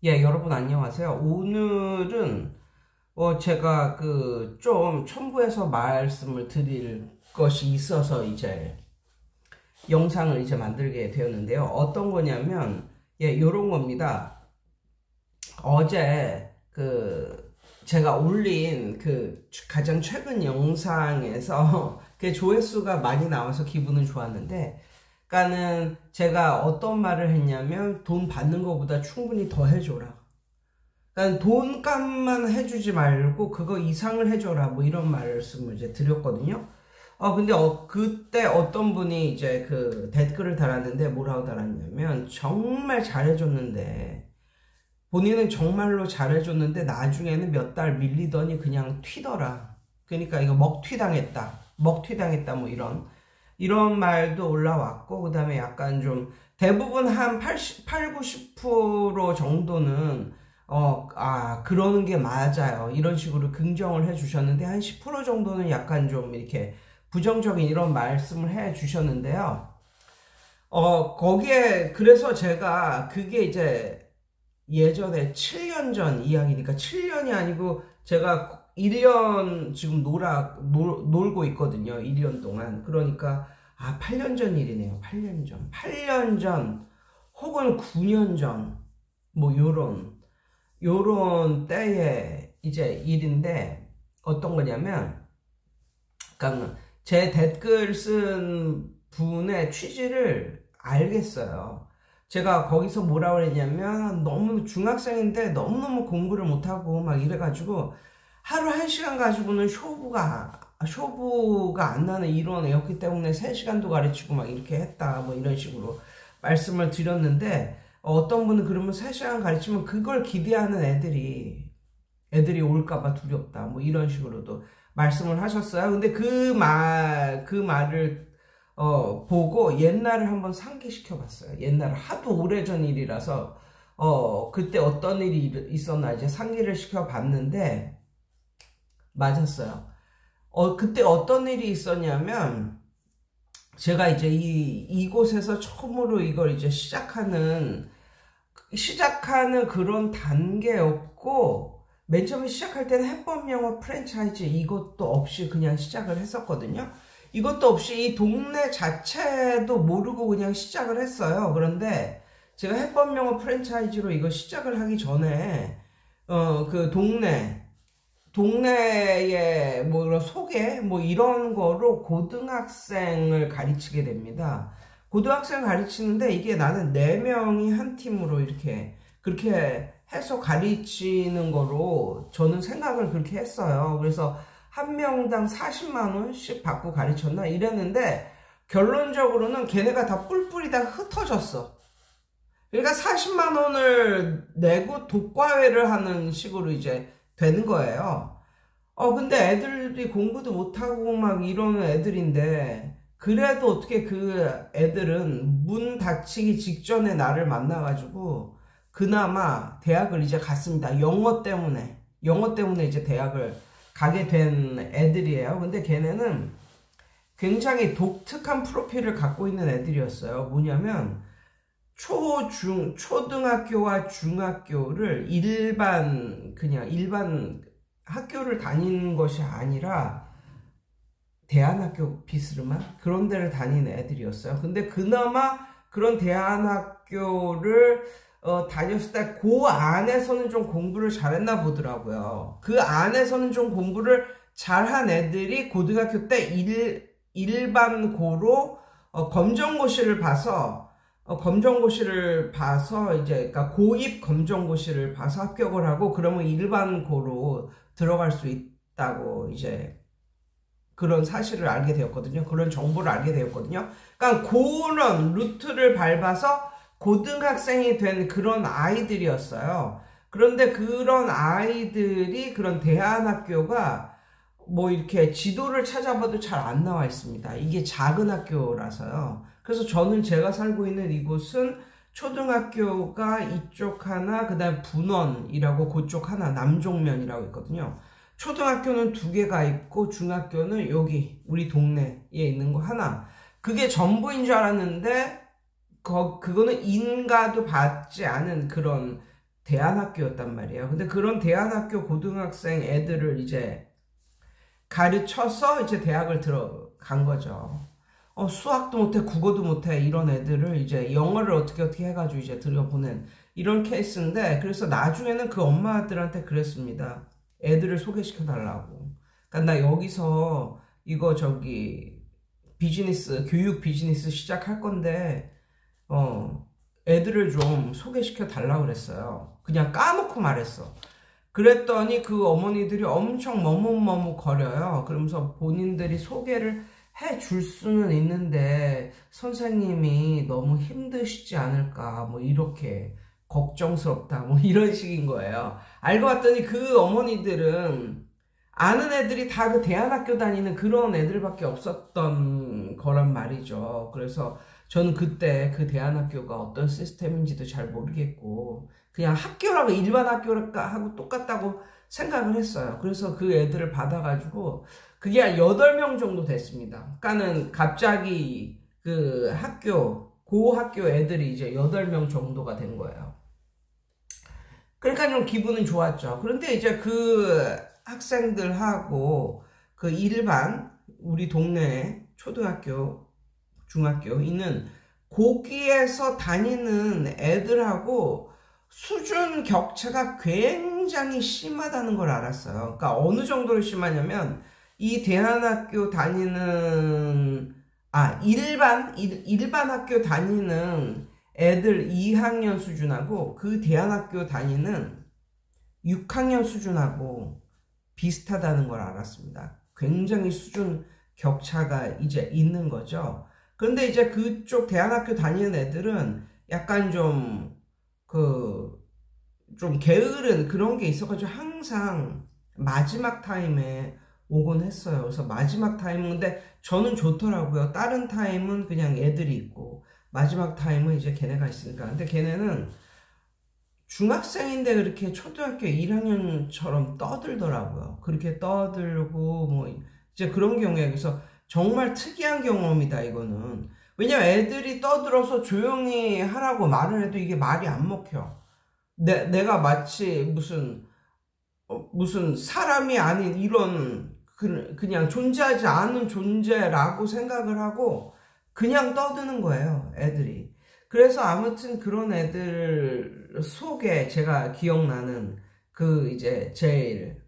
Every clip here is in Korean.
예, 여러분 안녕하세요. 오늘은 제가 좀 첨부해서 말씀을 드릴 것이 있어서 이제 영상을 이제 만들게 되었는데요. 어떤 거냐면 요런 겁니다. 어제 제가 올린 가장 최근 영상에서 조회수가 많이 나와서 기분은 좋았는데, 그러니까는 제가 어떤 말을 했냐면 돈 받는 것보다 충분히 더 해줘라. 그러니까 돈값만 해주지 말고 그거 이상을 해줘라. 뭐 이런 말씀을 이제 드렸거든요. 근데 그때 어떤 분이 이제 댓글을 달았는데 뭐라고 달았냐면, 정말 잘해줬는데, 본인은 정말로 잘해줬는데 나중에는 몇 달 밀리더니 그냥 튀더라. 그러니까 이거 먹튀 당했다 뭐 이런 말도 올라왔고, 그 다음에 약간 좀 대부분 한 80, 90% 정도는 그러는 게 맞아요, 이런 식으로 긍정을 해주셨는데, 한 10% 정도는 약간 좀 이렇게 부정적인 이런 말씀을 해주셨는데요. 거기에 그래서 제가 그게 이제 예전에 7년 전 이야기니까, 7년이 아니고 제가 1년 지금 놀고 있거든요. 1년 동안. 그러니까 8년 전 일이네요. 8년 전 혹은 9년 전 뭐 요런 때의 이제 일인데, 어떤 거냐면, 그러니까 제 댓글 쓴 분의 취지를 알겠어요. 제가 거기서 뭐라고 했냐면, 너무 중학생인데 너무너무 공부를 못하고 막 이래가지고 하루 1시간 가지고는 쇼부가 안 나는 이런 애였기 때문에 3시간도 가르치고 막 이렇게 했다, 뭐 이런 식으로 말씀을 드렸는데, 어떤 분은 그러면 3시간 가르치면 그걸 기대하는 애들이 올까봐 두렵다, 뭐 이런 식으로도 말씀을 하셨어요. 근데 그 말을 보고 옛날을 한번 상기시켜 봤어요. 옛날 하도 오래전 일이라서 그때 어떤 일이 있었나 이제 상기를 시켜 봤는데 맞았어요. 그때 어떤 일이 있었냐면, 제가 이제 이곳에서 처음으로 이걸 이제 시작하는 그런 단계였고, 맨 처음에 시작할 때는 해법영어 프랜차이즈 이것도 없이 그냥 시작을 했었거든요. 이것도 없이 이 동네 자체도 모르고 그냥 시작을 했어요. 그런데 제가 해법영어 프랜차이즈로 이거 시작을 하기 전에 그 동네의 뭐 소개 뭐 이런 거로 고등학생을 가르치게 됩니다. 고등학생을 가르치는데, 이게 나는 4명이 한 팀으로 그렇게 해서 가르치는 거로 저는 생각을 그렇게 했어요. 그래서 한 명당 40만 원씩 받고 가르쳤나 이랬는데, 결론적으로는 걔네가 다 뿔뿔이 다 흩어졌어. 그러니까 40만 원을 내고 독과회를 하는 식으로 이제 되는 거예요. 근데 애들이 공부도 못하고 막 이러는 애들인데, 그래도 어떻게 그 애들은 문 닫히기 직전에 나를 만나가지고 그나마 대학을 이제 갔습니다. 영어 때문에 이제 대학을 가게 된 애들이에요. 근데 걔네는 굉장히 독특한 프로필을 갖고 있는 애들이었어요. 뭐냐면, 초등학교와 중학교를 그냥 일반 학교를 다니는 것이 아니라 대안학교 비스름한 그런 데를 다니는 애들이었어요. 근데 그나마 그런 대안학교를 다녔을 때 그 안에서는 좀 공부를 잘했나 보더라고요. 그 안에서는 좀 공부를 잘한 애들이 고등학교 때 일반고로 검정고시를 봐서 이제, 그러니까 고입 검정고시를 봐서 합격을 하고, 그러면 일반고로 들어갈 수 있다고 이제 그런 사실을 알게 되었거든요. 그런 정보를 알게 되었거든요. 그러니까 그런 루트를 밟아서 고등학생이 된 그런 아이들이었어요. 그런데 그런 아이들이 그런 대안학교가 뭐 이렇게 지도를 찾아봐도 잘 안 나와 있습니다. 이게 작은 학교라서요. 그래서 제가 살고 있는 이곳은 초등학교가 이쪽 하나, 그 다음 분원이라고 그쪽 하나, 남종면이라고 있거든요. 초등학교는 2개가 있고, 중학교는 여기 우리 동네에 있는 거 하나. 그게 전부인 줄 알았는데, 그거는 인가도 받지 않은 그런 대안학교였단 말이에요. 근데 그런 대안학교 고등학생 애들을 이제 가르쳐서 이제 대학을 들어간 거죠. 수학도 못해, 국어도 못해, 이런 애들을 이제 영어를 어떻게 해가지고 이제 들여보낸 이런 케이스인데, 그래서 나중에는 그 엄마들한테 그랬습니다. 애들을 소개시켜달라고. 그러니까 나 여기서 이거 교육 비즈니스 시작할 건데, 애들을 좀 소개시켜 달라고 그랬어요. 그냥 까놓고 말했어. 그랬더니 그 어머니들이 엄청 머뭇머뭇거려요. 그러면서 본인들이 소개를 해줄 수는 있는데 선생님이 너무 힘드시지 않을까, 뭐 이렇게 걱정스럽다, 뭐 이런 식인 거예요. 알고 봤더니 그 어머니들은 아는 애들이 다 그 대안학교 다니는 그런 애들밖에 없었던 거란 말이죠. 그래서 저는 그때 그 대안학교가 어떤 시스템인지도 잘 모르겠고 그냥 학교라고, 일반 학교하고 똑같다고 생각을 했어요. 그래서 그 애들을 받아가지고 그게 한 8명 정도 됐습니다. 그러니까는 갑자기 그 학교 애들이 이제 8명 정도가 된 거예요. 그러니까 좀 기분은 좋았죠. 그런데 이제 그 학생들하고 그 일반 우리 동네 초등학교, 중학교 있는 거기에서 다니는 애들하고 수준 격차가 굉장히 심하다는 걸 알았어요. 그러니까 어느 정도로 심하냐면 이 대안학교 다니는 일반 학교 다니는 애들 2학년 수준하고 그 대안학교 다니는 6학년 수준하고 비슷하다는 걸 알았습니다. 굉장히 수준 격차가 이제 있는 거죠. 그런데 이제 그쪽 대안학교 다니는 애들은 약간 좀 게으른 그런 게 있어가지고 항상 마지막 타임에 오곤 했어요. 그래서 마지막 타임은 근데 저는 좋더라고요. 다른 타임은 그냥 애들이 있고 마지막 타임은 이제 걔네가 있으니까. 근데 걔네는 중학생인데 그렇게 초등학교 1학년처럼 떠들더라고요. 그렇게 떠들고 뭐 이제 그런 경우에, 그래서 정말 특이한 경험이다 이거는. 왜냐면 애들이 떠들어서 조용히 하라고 말을 해도 이게 말이 안 먹혀. 내가 마치 무슨 사람이 아닌 이런 그냥 존재하지 않은 존재라고 생각을 하고 그냥 떠드는 거예요, 애들이. 그래서 아무튼 그런 애들 속에 제가 기억나는 그 이제 제일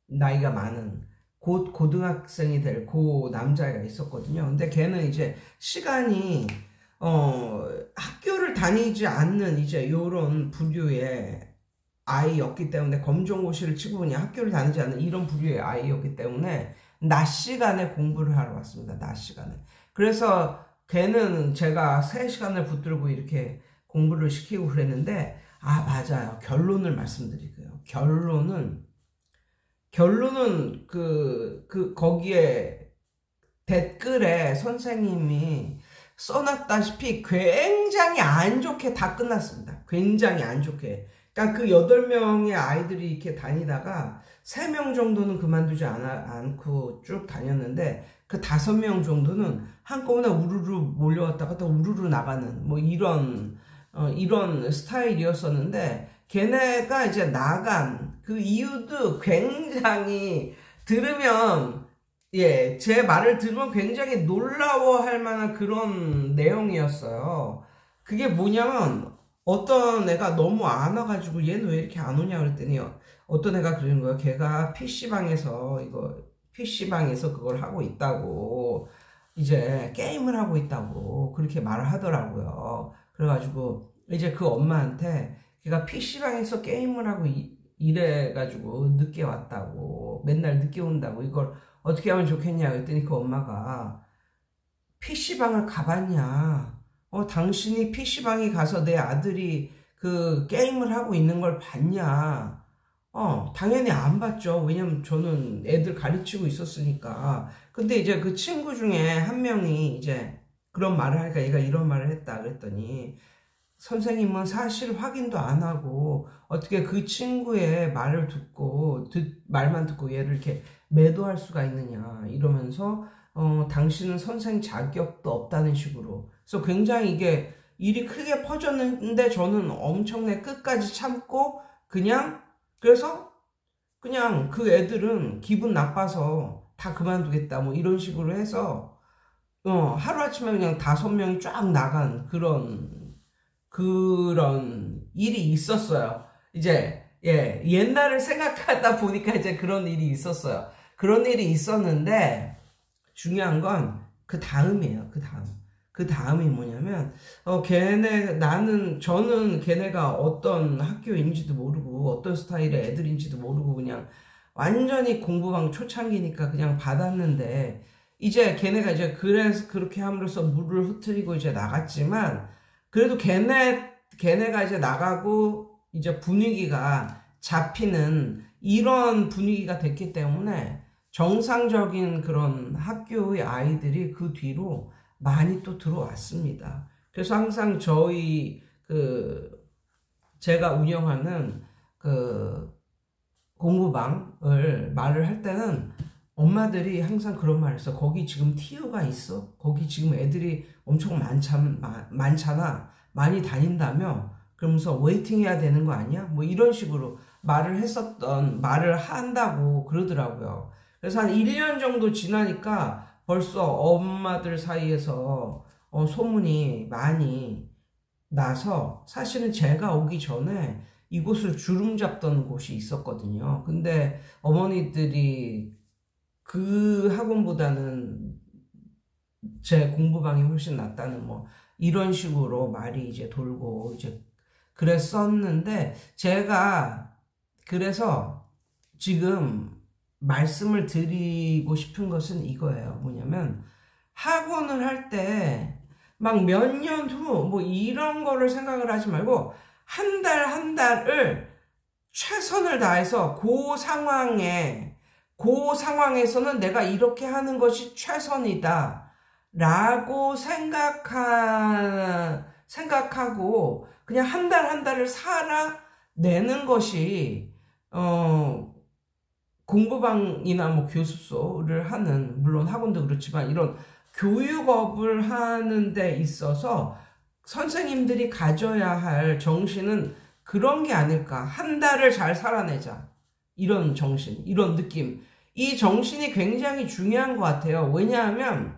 나이가 많은 곧 고등학생이 될 고 남자애가 있었거든요. 근데 걔는 이제 시간이 학교를 다니지 않는 이제 요런 부류의 아이였기 때문에, 검정고시를 치고 보니 학교를 다니지 않는 이런 부류의 아이였기 때문에 낮 시간에 공부를 하러 왔습니다. 낮 시간에. 그래서 걔는 제가 3시간을 붙들고 이렇게 공부를 시키고 그랬는데, 맞아요. 결론을 말씀드릴게요. 결론은 거기에 댓글에 선생님이 써놨다시피 굉장히 안 좋게 다 끝났습니다. 굉장히 안 좋게. 그러니까 그 8명의 아이들이 이렇게 다니다가 3명 정도는 그만두지 않고 쭉 다녔는데 그 5명 정도는 한꺼번에 우르르 몰려왔다가 또 우르르 나가는 뭐 이런 스타일이었었는데, 걔네가 이제 나간 그 이유도 굉장히 들으면, 제 말을 들으면 굉장히 놀라워할 만한 그런 내용이었어요. 그게 뭐냐면 어떤 애가 너무 안 와가지고 얘는 왜 이렇게 안 오냐 그랬더니 어떤 애가 그러는 거예요. 걔가 PC방에서 그걸 하고 있다고, 이제 게임을 하고 있다고 그렇게 말을 하더라고요. 그래가지고 이제 그 엄마한테 걔가 PC방에서 게임을 하고 이래가지고 늦게 왔다고, 맨날 늦게 온다고, 이걸 어떻게 하면 좋겠냐 그랬더니 그 엄마가 PC방을 가봤냐? 당신이 PC방에 가서 내 아들이 그 게임을 하고 있는 걸 봤냐? 당연히 안 봤죠. 왜냐면 저는 애들 가르치고 있었으니까. 근데 이제 그 친구 중에 한 명이 이제 그런 말을 하니까 얘가 이런 말을 했다 그랬더니, 선생님은 사실 확인도 안 하고 어떻게 그 친구의 말만 듣고 얘를 이렇게 매도할 수가 있느냐 이러면서 당신은 선생 자격도 없다는 식으로. 그래서 굉장히 이게 일이 크게 퍼졌는데 저는 엄청나게 끝까지 참고 그래서 그냥 그 애들은 기분 나빠서 다 그만두겠다 뭐 이런 식으로 해서 하루아침에 그냥 5명이 쫙 나간 그런 일이 있었어요. 이제 옛날을 생각하다 보니까 이제 그런 일이 있었어요. 그런 일이 있었는데 중요한 건 그 다음이에요. 그 다음이 뭐냐면 저는 걔네가 어떤 학교인지도 모르고 어떤 스타일의 애들인지도 모르고 그냥 완전히 공부방 초창기니까 그냥 받았는데 이제 걔네가 이제 그렇게 함으로써 물을 흐트리고 이제 나갔지만 그래도 걔네가 이제 나가고 이제 분위기가 잡히는 이런 분위기가 됐기 때문에 정상적인 그런 학교의 아이들이 그 뒤로 많이 또 들어왔습니다. 그래서 항상 제가 운영하는 그 공부방을 말을 할 때는 엄마들이 항상 그런 말을 했어. 거기 지금 TU가 있어? 거기 지금 애들이 엄청 많잖아. 많이 다닌다며? 그러면서 웨이팅 해야 되는 거 아니야? 뭐 이런 식으로 말을 한다고 그러더라고요. 그래서 한 1년 정도 지나니까 벌써 엄마들 사이에서 소문이 많이 나서 사실은 제가 오기 전에 이곳을 주름 잡던 곳이 있었거든요. 근데 어머니들이 그 학원보다는 제 공부방이 훨씬 낫다는 뭐 이런 식으로 말이 이제 돌고 이제 그랬었는데 제가 그래서 지금 말씀을 드리고 싶은 것은 이거예요. 뭐냐면 학원을 할 때 막 몇 년 후 뭐 이런 거를 생각을 하지 말고 한 달을 최선을 다해서 그 상황에서는 내가 이렇게 하는 것이 최선이다 라고 생각하고 그냥 한 달을 살아내는 것이 공부방이나 뭐 교습소를 하는, 물론 학원도 그렇지만 이런 교육업을 하는 데 있어서 선생님들이 가져야 할 정신은 그런 게 아닐까. 한 달을 잘 살아내자. 이런 정신, 이런 느낌. 이 정신이 굉장히 중요한 것 같아요. 왜냐하면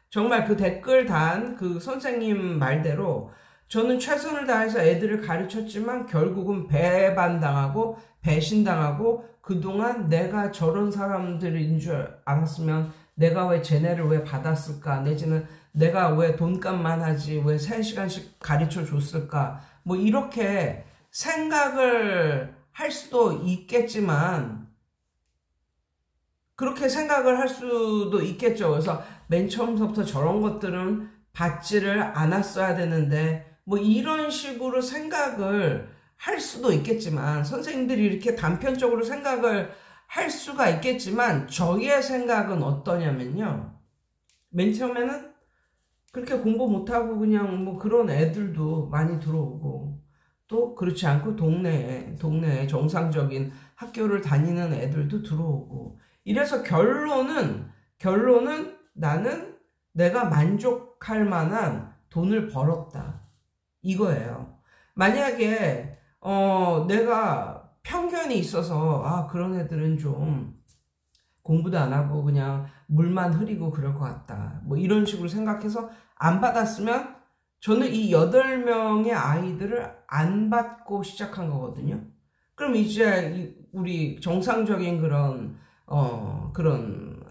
정말 그 댓글 단 그 선생님 말대로 저는 최선을 다해서 애들을 가르쳤지만 결국은 배반당하고 배신당하고 그동안 내가 저런 사람들인 줄 알았으면 내가 왜 쟤네를 왜 받았을까, 내지는 내가 왜 돈값만 하지 왜 3시간씩 가르쳐 줬을까, 뭐 이렇게 생각을 할 수도 있겠지만 그렇게 생각을 할 수도 있겠죠. 그래서 맨 처음부터 저런 것들은 받지를 않았어야 되는데 뭐 이런 식으로 생각을 할 수도 있겠지만, 선생님들이 이렇게 단편적으로 생각을 할 수가 있겠지만 저희의 생각은 어떠냐면요, 맨 처음에는 그렇게 공부 못하고 그냥 뭐 그런 애들도 많이 들어오고 또 그렇지 않고 동네에 정상적인 학교를 다니는 애들도 들어오고, 이래서 결론은 나는 내가 만족할 만한 돈을 벌었다 이거예요. 만약에 내가 편견이 있어서 그런 애들은 좀 공부도 안 하고 그냥 물만 흐리고 그럴 것 같다, 뭐 이런 식으로 생각해서 안 받았으면 저는 이 8명의 아이들을 안 받고 시작한 거거든요. 그럼 이제 우리 정상적인 그런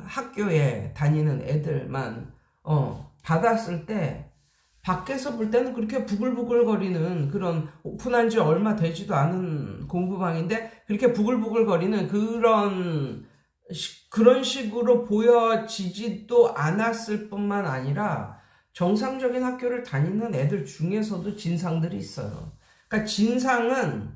학교에 다니는 애들만 받았을 때 밖에서 볼 때는 그렇게 부글부글거리는 그런, 오픈한 지 얼마 되지도 않은 공부방인데 그렇게 부글부글거리는 그런 식으로 보여지지도 않았을 뿐만 아니라 정상적인 학교를 다니는 애들 중에서도 진상들이 있어요. 그러니까 진상은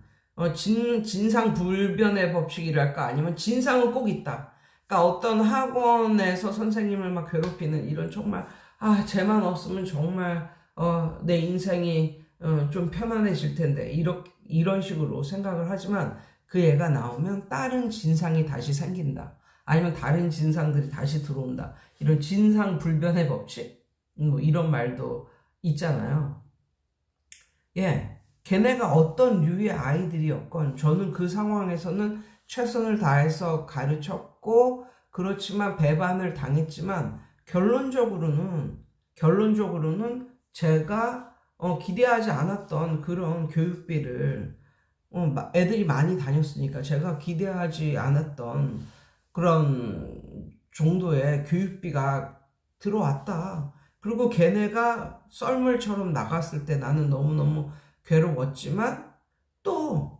진상불변의 법칙이랄까, 아니면 진상은 꼭 있다. 그러니까 어떤 학원에서 선생님을 막 괴롭히는 이런, 정말 쟤만 없으면 정말 내 인생이 좀 편안해질 텐데 이런 식으로 생각을 하지만 그 애가 나오면 다른 진상이 다시 생긴다, 아니면 다른 진상들이 다시 들어온다, 이런 진상불변의 법칙, 뭐 이런 말도 있잖아요. 예, 걔네가 어떤 류의 아이들이었건 저는 그 상황에서는 최선을 다해서 가르쳤고, 그렇지만 배반을 당했지만 결론적으로는 제가 기대하지 않았던 그런 교육비를 애들이 많이 다녔으니까 제가 기대하지 않았던 그런 정도의 교육비가 들어왔다. 그리고 걔네가 썰물처럼 나갔을 때 나는 너무너무 괴로웠지만, 또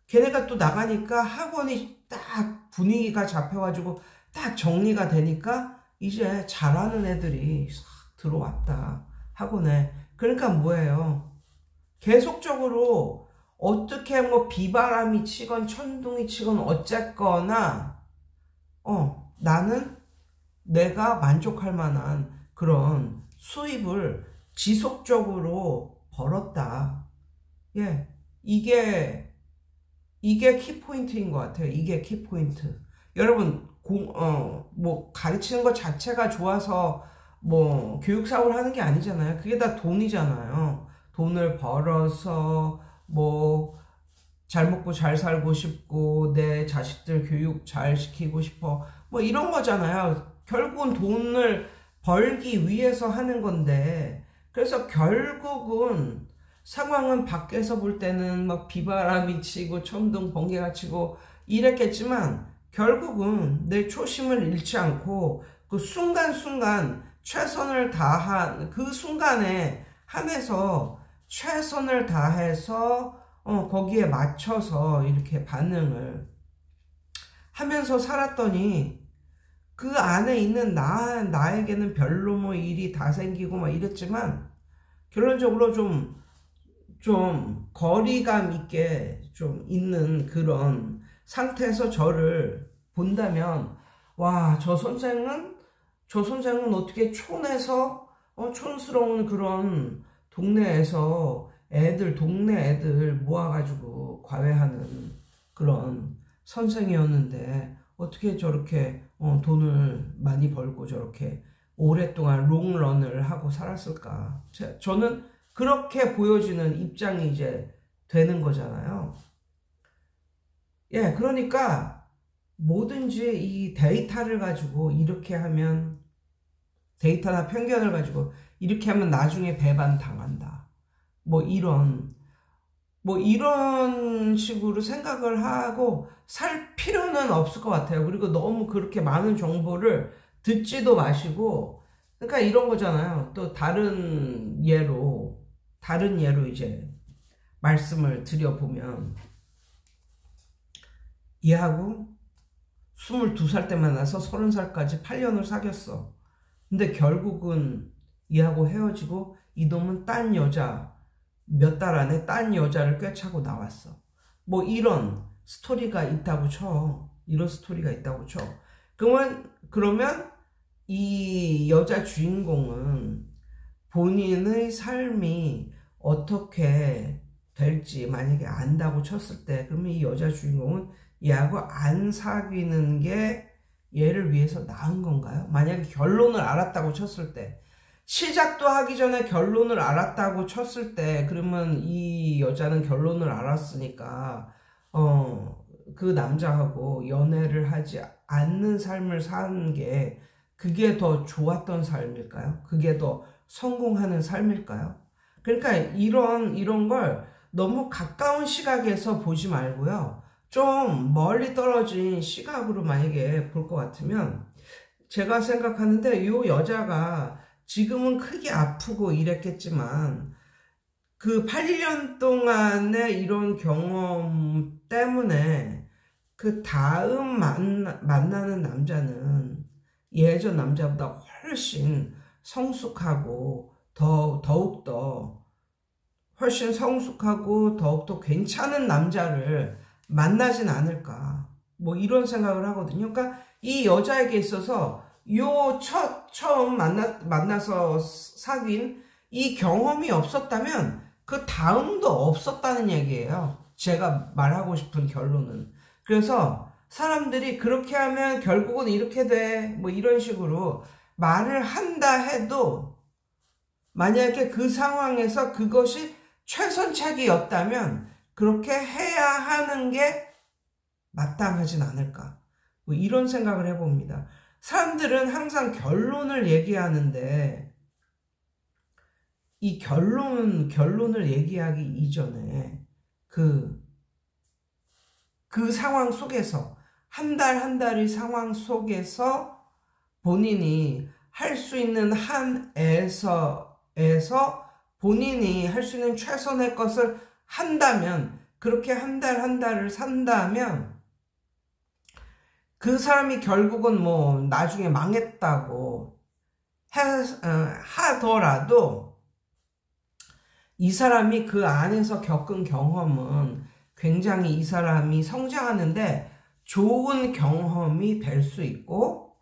걔네가 또 나가니까 학원이 딱 분위기가 잡혀가지고 딱 정리가 되니까 이제 잘하는 애들이 싹 들어왔다, 학원에. 그러니까 뭐예요? 계속적으로 어떻게 뭐 비바람이 치건 천둥이 치건 어쨌거나 나는 내가 만족할 만한 그런 수입을 지속적으로 벌었다. 예, 이게 키포인트인 것 같아요. 이게 키포인트. 여러분, 뭐 가르치는 것 자체가 좋아서 뭐 교육사업을 하는 게 아니잖아요. 그게 다 돈이잖아요. 돈을 벌어서 뭐 잘 먹고 잘 살고 싶고 내 자식들 교육 잘 시키고 싶어, 뭐 이런 거잖아요. 결국은 돈을 벌기 위해서 하는 건데, 그래서 결국은 상황은 밖에서 볼 때는 막 비바람이 치고 천둥 번개가 치고 이랬겠지만, 결국은 내 초심을 잃지 않고 그 순간순간 최선을 다한 그 순간에 한해서 최선을 다해서 거기에 맞춰서 이렇게 반응을 하면서 살았더니, 그 안에 있는 나에게는 별로 뭐 일이 다 생기고 막 이랬지만, 결론적으로 좀 거리감 있게 좀 있는 그런 상태에서 저를 본다면, 와, 저 선생은 어떻게 촌에서 촌스러운 그런 동네에서 동네 애들 모아가지고 과외하는 그런 선생이었는데 어떻게 저렇게 돈을 많이 벌고 저렇게 오랫동안 롱런을 하고 살았을까. 저는 그렇게 보여지는 입장이 이제 되는 거잖아요. 예, 그러니까 뭐든지 이 데이터를 가지고 이렇게 하면, 데이터나 편견을 가지고 이렇게 하면 나중에 배반 당한다, 뭐 이런 식으로 생각을 하고 살 필요는 없을 것 같아요. 그리고 너무 그렇게 많은 정보를 듣지도 마시고, 그러니까 이런 거잖아요. 또 다른 예로 이제 말씀을 드려보면, 얘하고 22살 때 만나서 30살까지 8년을 사귀었어. 근데 결국은 얘하고 헤어지고 이놈은 딴 여자, 몇 달 안에 딴 여자를 꿰차고 나왔어. 뭐 이런 스토리가 있다고 쳐. 그러면 이 여자 주인공은 본인의 삶이 어떻게 될지 만약에 안다고 쳤을 때, 그러면 이 여자 주인공은 얘하고 안 사귀는 게 얘를 위해서 나은 건가요? 만약에 결론을 알았다고 쳤을 때, 시작도 하기 전에 결론을 알았다고 쳤을 때, 그러면 이 여자는 결론을 알았으니까 그 남자하고 연애를 하지 않는 삶을 사는 게 그게 더 좋았던 삶일까요? 그게 더 성공하는 삶일까요? 그러니까 이런 걸 너무 가까운 시각에서 보지 말고요, 좀 멀리 떨어진 시각으로 만약에 볼 것 같으면, 제가 생각하는데 이 여자가 지금은 크게 아프고 이랬겠지만 그 8년 동안의 이런 경험 때문에 그 다음 만나는 남자는 예전 남자보다 훨씬 성숙하고 더욱더 훨씬 성숙하고 더욱더 괜찮은 남자를 만나진 않을까, 뭐 이런 생각을 하거든요. 그러니까 이 여자에게 있어서 처음 만나서 사귄 이 경험이 없었다면 그 다음도 없었다는 얘기예요. 제가 말하고 싶은 결론은. 그래서 사람들이 그렇게 하면 결국은 이렇게 돼, 뭐 이런 식으로 말을 한다 해도, 만약에 그 상황에서 그것이 최선책이었다면 그렇게 해야 하는 게 마땅하진 않을까. 뭐 이런 생각을 해봅니다. 사람들은 항상 결론을 얘기하는데 이 결론을 얘기하기 이전에 그 상황 속에서 한 달이 상황 속에서 본인이 할 수 있는 한에서 본인이 할 수 있는 최선의 것을 한다면, 그렇게 한 달을 산다면 그 사람이 결국은 뭐 나중에 망했다고 하더라도 이 사람이 그 안에서 겪은 경험은 굉장히 이 사람이 성장하는데 좋은 경험이 될 수 있고,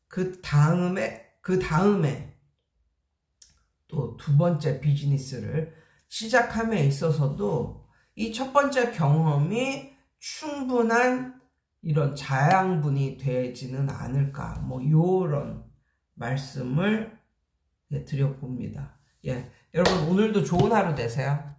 그 다음에 또 두 번째 비즈니스를 시작함에 있어서도 이 첫 번째 경험이 충분한 이런 자양분이 되지는 않을까, 뭐 요런 말씀을 드려봅니다. 예, 여러분 오늘도 좋은 하루 되세요.